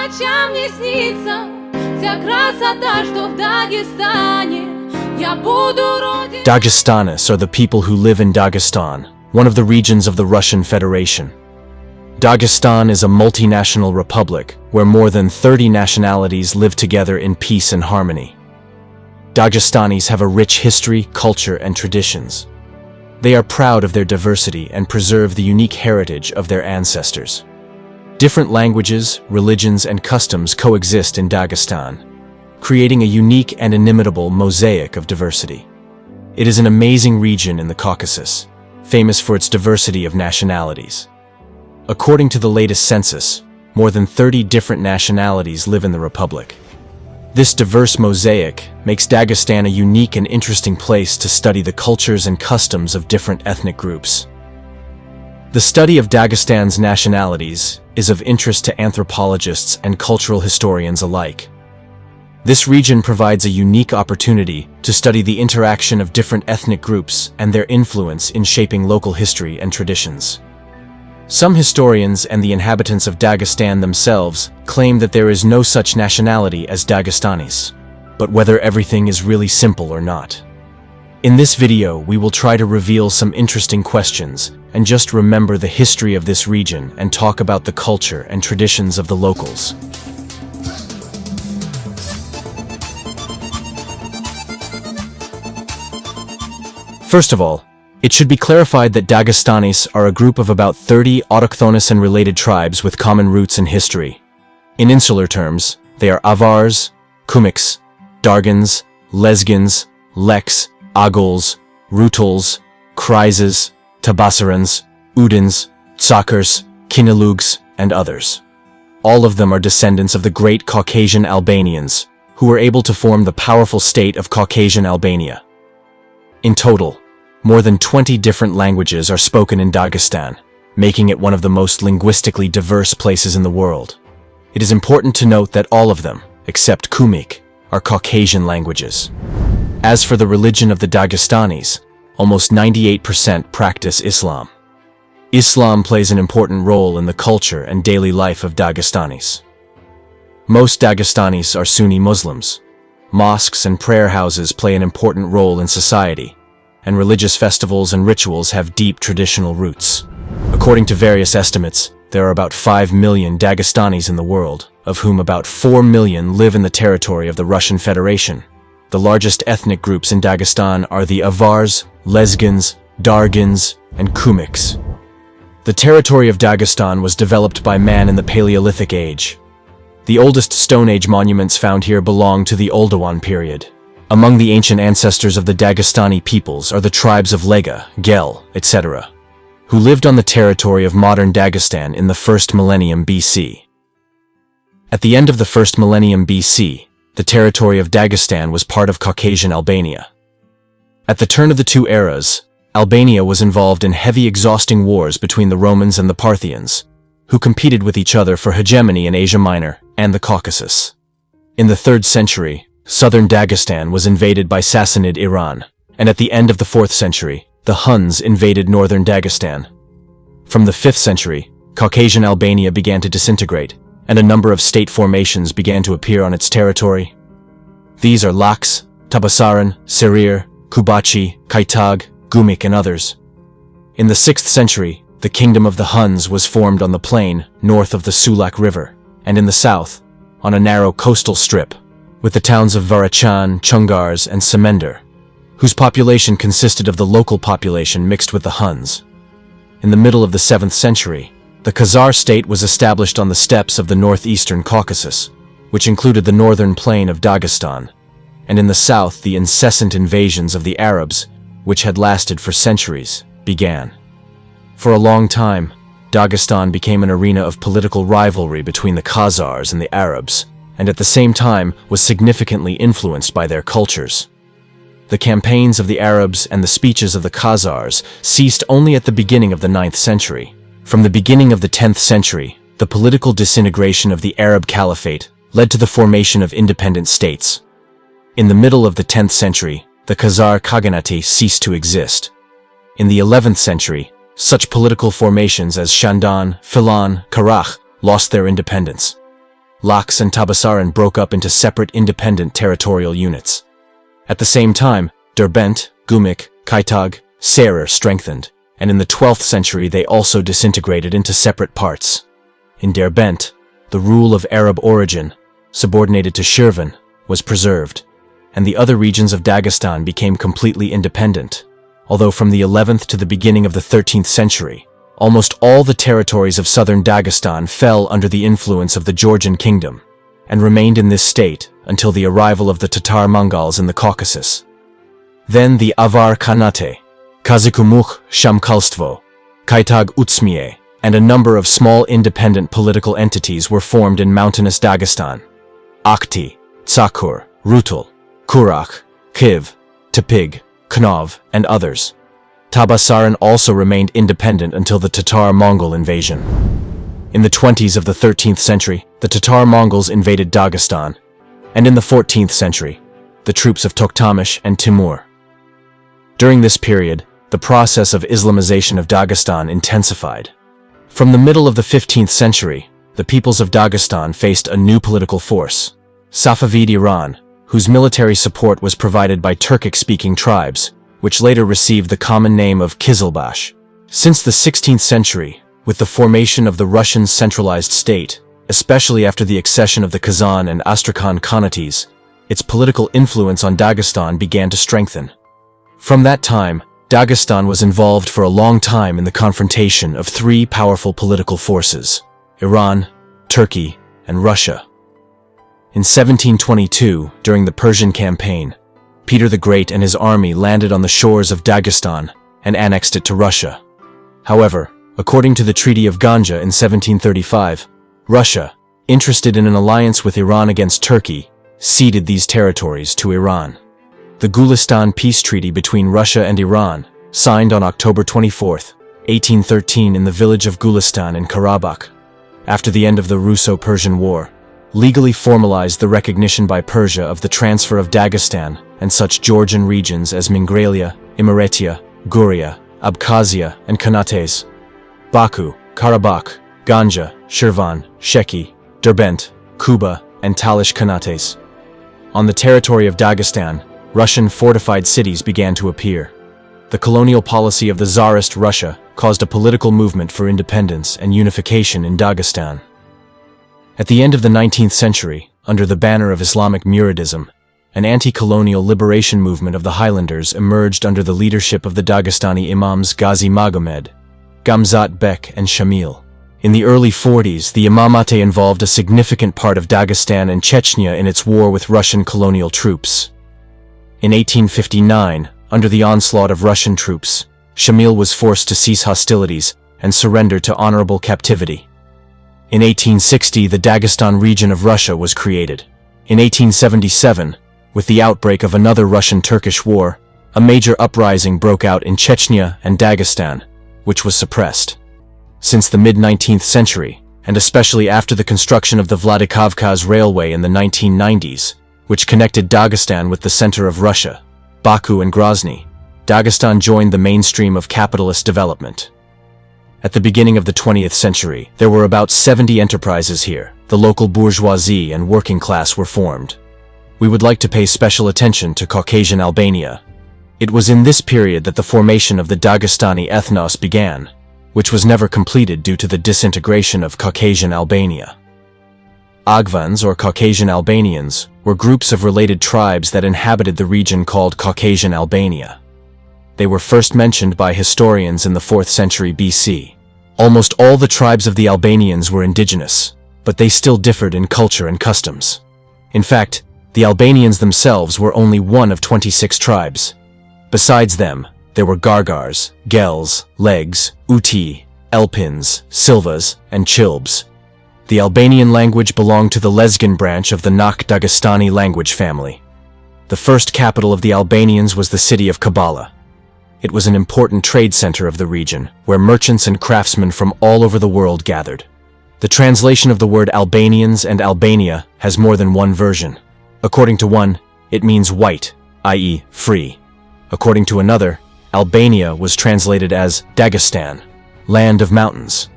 ночам мне снится вся красота, что в Дагестане. Я буду родиной. Dagestanis are the people who live in Dagestan, one of the regions of the Russian Federation. Dagestan is a multinational republic where more than 30 nationalities live together in peace and harmony. Dagestanis have a rich history, culture, and traditions. They are proud of their diversity and preserve the unique heritage of their ancestors. Different languages, religions, and customs coexist in Dagestan, creating a unique and inimitable mosaic of diversity. It is an amazing region in the Caucasus, famous for its diversity of nationalities. According to the latest census, more than 30 different nationalities live in the republic. This diverse mosaic makes Dagestan a unique and interesting place to study the cultures and customs of different ethnic groups. The study of Dagestan's nationalities is of interest to anthropologists and cultural historians alike. This region provides a unique opportunity to study the interaction of different ethnic groups and their influence in shaping local history and traditions. Some historians and the inhabitants of Dagestan themselves claim that there is no such nationality as Dagestanis, but whether everything is really simple or not. In this video, we will try to reveal some interesting questions and just remember the history of this region and talk about the culture and traditions of the locals. First of all, it should be clarified that Dagestanis are a group of about 30 autochthonous and related tribes with common roots and history. In insular terms, they are Avars, Kumyks, Dargans, Lezgins, Leks, Agols, Rutuls, Krizes, Tabasarans, Udins, Tsakars, Kinalugs, and others. All of them are descendants of the Great Caucasian Albanians, who were able to form the powerful state of Caucasian Albania. In total, more than 20 different languages are spoken in Dagestan, making it one of the most linguistically diverse places in the world. It is important to note that all of them, except Kumyk, are Caucasian languages. As for the religion of the Dagestanis, almost 98% practice Islam. Islam plays an important role in the culture and daily life of Dagestanis. Most Dagestanis are Sunni Muslims. Mosques and prayer houses play an important role in society, and religious festivals and rituals have deep traditional roots. According to various estimates, there are about 5 million Dagestanis in the world, of whom about 4 million live in the territory of the Russian Federation. The largest ethnic groups in Dagestan are the Avars, Lezgins, Dargins, and Kumyks. The territory of Dagestan was developed by man in the Paleolithic Age. The oldest Stone Age monuments found here belong to the Oldowan period. Among the ancient ancestors of the Dagestani peoples are the tribes of Lega, Gel, etc., who lived on the territory of modern Dagestan in the 1st millennium BC. At the end of the 1st millennium BC, the territory of Dagestan was part of Caucasian Albania. At the turn of the two eras, Albania was involved in heavy, exhausting wars between the Romans and the Parthians, who competed with each other for hegemony in Asia Minor and the Caucasus. In the 3rd century, southern Dagestan was invaded by Sassanid Iran, and at the end of the 4th century, the Huns invaded northern Dagestan. From the 5th century, Caucasian Albania began to disintegrate, and a number of state formations began to appear on its territory. These are Laks, Tabasaran, Serir, Kubachi, Kaitag, Gumik, and others. In the 6th century, the kingdom of the Huns was formed on the plain north of the Sulak River, and in the south, on a narrow coastal strip, with the towns of Varachan, Chungars, and Semender, whose population consisted of the local population mixed with the Huns. In the middle of the 7th century, the Khazar state was established on the steppes of the northeastern Caucasus, which included the northern plain of Dagestan, and in the south the incessant invasions of the Arabs, which had lasted for centuries, began. For a long time, Dagestan became an arena of political rivalry between the Khazars and the Arabs, and at the same time was significantly influenced by their cultures. The campaigns of the Arabs and the speeches of the Khazars ceased only at the beginning of the 9th century. From the beginning of the 10th century, the political disintegration of the Arab Caliphate led to the formation of independent states. In the middle of the 10th century, the Khazar Khaganate ceased to exist. In the 11th century, such political formations as Shandan, Filan, Karach lost their independence. Laks and Tabasaran broke up into separate independent territorial units. At the same time, Derbent, Gumik, Kaitag, Serer strengthened, and in the 12th century they also disintegrated into separate parts. In Derbent, the rule of Arab origin, subordinated to Shirvan, was preserved, and the other regions of Dagestan became completely independent, although from the 11th to the beginning of the 13th century, almost all the territories of southern Dagestan fell under the influence of the Georgian kingdom, and remained in this state until the arrival of the Tatar Mongols in the Caucasus. Then the Avar Khanate, Kazikumukh Shamkalstvo, Kaitag Utsmiye, and a number of small independent political entities were formed in mountainous Dagestan. Akhti, Tsakur, Rutul, Kurakh, Kiv, Tepig, Knov, and others. Tabasaran also remained independent until the Tatar-Mongol invasion. In the 20s of the 13th century, the Tatar-Mongols invaded Dagestan, and in the 14th century, the troops of Tokhtamesh and Timur. During this period, the process of Islamization of Dagestan intensified. From the middle of the 15th century, the peoples of Dagestan faced a new political force, Safavid Iran, whose military support was provided by Turkic-speaking tribes, which later received the common name of Kizlyar. Since the 16th century, with the formation of the Russian centralized state, especially after the accession of the Kazan and Astrakhan Khanates, its political influence on Dagestan began to strengthen. From that time, Dagestan was involved for a long time in the confrontation of three powerful political forces: Iran, Turkey, and Russia. In 1722, during the Persian campaign, Peter the Great and his army landed on the shores of Dagestan and annexed it to Russia. However, according to the Treaty of Ganja in 1735, Russia, interested in an alliance with Iran against Turkey, ceded these territories to Iran. The Gulistan Peace Treaty between Russia and Iran, signed on October 24, 1813 in the village of Gulistan in Karabakh, after the end of the Russo-Persian War, legally formalized the recognition by Persia of the transfer of Dagestan and such Georgian regions as Mingralia, Imeretia, Guria, Abkhazia, and Kanates, Baku, Karabakh, Ganja, Shirvan, Sheki, Derbent, Kuba, and Talish Kanates. On the territory of Dagestan, Russian fortified cities began to appear. The colonial policy of the Tsarist Russia caused a political movement for independence and unification in Dagestan. At the end of the 19th century, under the banner of Islamic Muridism, an anti-colonial liberation movement of the Highlanders emerged under the leadership of the Dagestani Imams Ghazi Magomed, Gamzat Bek, and Shamil. In the early 40s, the Imamate involved a significant part of Dagestan and Chechnya in its war with Russian colonial troops. In 1859, under the onslaught of Russian troops, Shamil was forced to cease hostilities and surrender to honorable captivity. In 1860, the Dagestan region of Russia was created. In 1877, with the outbreak of another Russian-Turkish war, a major uprising broke out in Chechnya and Dagestan, which was suppressed. Since the mid-19th century, and especially after the construction of the Vladikavkaz Railway in the 1990s, which connected Dagestan with the center of Russia, Baku and Grozny, Dagestan joined the mainstream of capitalist development. At the beginning of the 20th century, there were about 70 enterprises here. The local bourgeoisie and working class were formed. We would like to pay special attention to Caucasian Albania. It was in this period that the formation of the Dagestani ethnos began, which was never completed due to the disintegration of Caucasian Albania. Agvans, or Caucasian Albanians, were groups of related tribes that inhabited the region called Caucasian Albania. They were first mentioned by historians in the 4th century BC. Almost all the tribes of the Albanians were indigenous, but they still differed in culture and customs. In fact, the Albanians themselves were only one of 26 tribes. Besides them, there were Gargars, Gels, Legs, Uti, Elpins, Silvas, and Chilbs. The Albanian language belonged to the Lezgin branch of the Nakh Dagestani language family. The first capital of the Albanians was the city of Kabala. It was an important trade center of the region, where merchants and craftsmen from all over the world gathered. The translation of the word Albanians and Albania has more than one version. According to one, it means white, i.e., free. According to another, Albania was translated as Dagestan, land of mountains.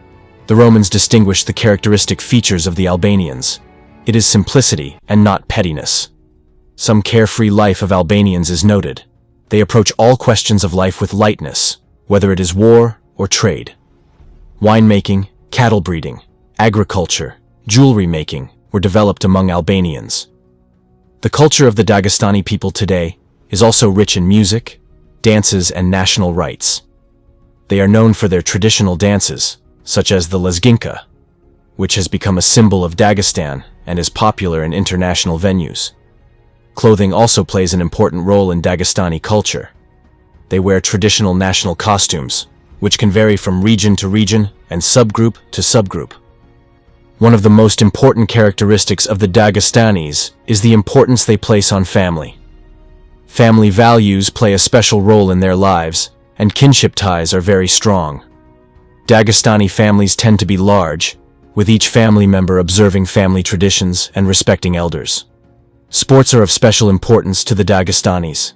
The Romans distinguished the characteristic features of the Albanians. It is simplicity and not pettiness. Some carefree life of Albanians is noted. They approach all questions of life with lightness, whether it is war or trade. Winemaking, cattle breeding, agriculture, jewelry making were developed among Albanians. The culture of the Dagestani people today is also rich in music, dances, and national rites. They are known for their traditional dances, such as the Lezginka, which has become a symbol of Dagestan and is popular in international venues. Clothing also plays an important role in Dagestani culture. They wear traditional national costumes, which can vary from region to region and subgroup to subgroup. One of the most important characteristics of the Dagestanis is the importance they place on family. Family values play a special role in their lives, and kinship ties are very strong. Dagestani families tend to be large, with each family member observing family traditions and respecting elders. Sports are of special importance to the Dagestanis.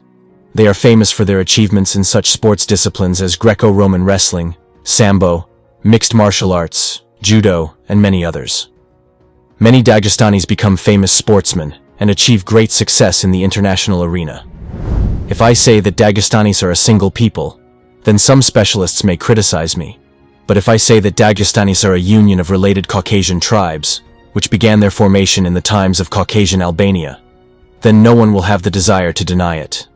They are famous for their achievements in such sports disciplines as Greco-Roman wrestling, sambo, mixed martial arts, judo, and many others. Many Dagestanis become famous sportsmen and achieve great success in the international arena. If I say that Dagestanis are a single people, then some specialists may criticize me. But if I say that Dagestanis are a union of related Caucasian tribes, which began their formation in the times of Caucasian Albania, then no one will have the desire to deny it.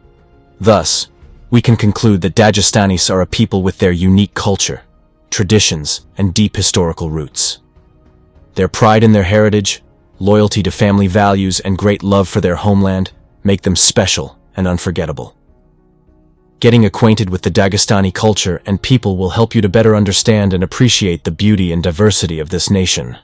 Thus, we can conclude that Dagestanis are a people with their unique culture, traditions, and deep historical roots. Their pride in their heritage, loyalty to family values, and great love for their homeland make them special and unforgettable. Getting acquainted with the Dagestani culture and people will help you to better understand and appreciate the beauty and diversity of this nation.